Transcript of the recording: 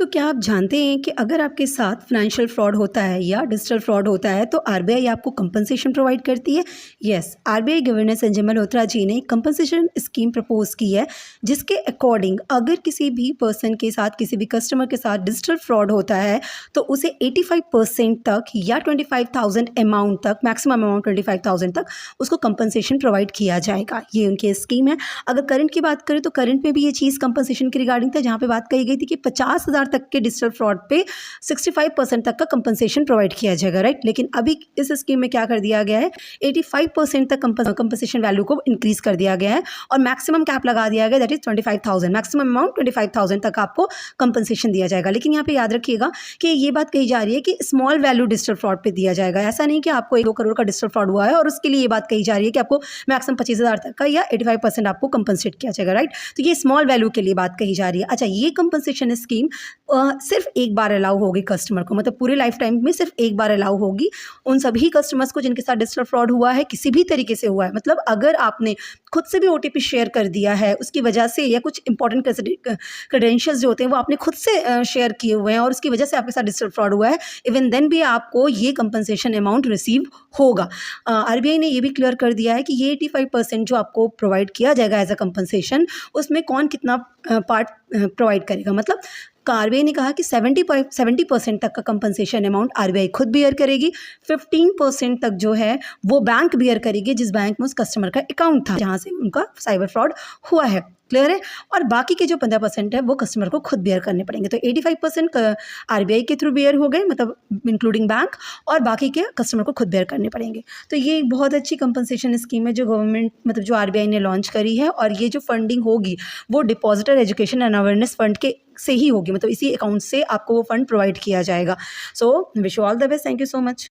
तो क्या आप जानते हैं कि अगर आपके साथ फाइनेंशियल फ्रॉड होता है या डिजिटल फ्रॉड होता है तो आरबीआई आपको कंपनसेशन प्रोवाइड करती है। Yes, RBI governor Sanjay Malhotra ji ने कंपनसेशन स्कीम प्रपोज की है, जिसके अकॉर्डिंग अगर किसी भी पर्सन के साथ, किसी भी कस्टमर के साथ डिजिटल फ्रॉड होता है तो उसे 85% तक या 25,000 अमाउंट तक, मैक्सिमम अमाउंट 25,000 तक उसको कंपनसेशन प्रोवाइड किया जाएगा। ये उनकी स्कीम है। अगर करंट की बात करें तो करंट में भी ये चीज़ कंपनसेशन के रिगार्डिंग था, जहाँ पे बात कही गई थी कि 50,000 तक के डिजिटल फ्रॉड पे 65% तक का कंपनसेशन प्रोवाइड किया जाएगा, राइट। लेकिन अभी इस स्कीम में क्या कर दिया गया है, 85% तक कंपनसेशन वैल्यू को इंक्रीज कर दिया गया है और मैक्सिमम कैप लगा दिया गया, दैट इज 25,000, मैक्सिमम अमाउंट 25,000 तक आपको कंपनसेशन दिया जाएगा। लेकिन यहाँ पे याद रखिएगा कि ये बात कही जा रही है कि स्मॉल वैल्यू डिजिटल फ्रॉड पे दिया जाएगा। ऐसा नहीं कि आपको 1-2 करोड़ का डिजिटल फ्रॉड हुआ है और उसके लिए ये बात कही जा रही है कि आपको मैक्सिमम 25,000 तक का या 85% आपको कंपनसेट किया जाएगा, राइट। तो ये स्मॉल वैल्यू के लिए बात कही जा रही है। अच्छा, ये कंपनसेशन स्कीम सिर्फ एक बार अलाउ होगी कस्टमर को, मतलब पूरे लाइफ टाइम में सिर्फ एक बार अलाउ होगी उन सभी कस्टमर्स को जिनके साथ डिजिटल फ्रॉड हुआ है, किसी भी तरीके से हुआ है। मतलब अगर आपने खुद से भी ओटीपी शेयर कर दिया है उसकी वजह से, या कुछ इंपॉर्टेंट क्रेडेंशियल्स जो होते हैं वो आपने खुद से शेयर किए हुए हैं और उसकी वजह से आपके साथ डिजिटल फ्रॉड हुआ है, इवन देन भी आपको ये कंपनसेशन अमाउंट रिसीव होगा। आरबीआई ने ये भी क्लियर कर दिया है कि ये 85% जो आपको प्रोवाइड किया जाएगा एज अ कंपनसेशन, उसमें कौन कितना पार्ट प्रोवाइड करेगा। मतलब आरबीआई ने कहा कि 70% तक का कंपनसेशन अमाउंट आरबीआई खुद बियर करेगी, 15% तक जो है वो बैंक बियर करेगी जिस बैंक में उस कस्टमर का अकाउंट था जहाँ से उनका साइबर फ्रॉड हुआ है। क्लियर है। और बाकी के जो 15% है वो कस्टमर को खुद बियर करने पड़ेंगे। तो 85% आरबीआई के थ्रू बियर हो गए, मतलब इंक्लूडिंग बैंक, और बाकी के कस्टमर को खुद बियर करने पड़ेंगे। तो ये एक बहुत अच्छी कंपनसेशन स्कीम है जो गवर्नमेंट, मतलब जो आरबीआई ने लॉन्च करी है। और ये जो फंडिंग होगी वो depositor education and awareness fund के से ही होगी, मतलब इसी अकाउंट से आपको वो फंड प्रोवाइड किया जाएगा। So wish you all the best. Thank you so much.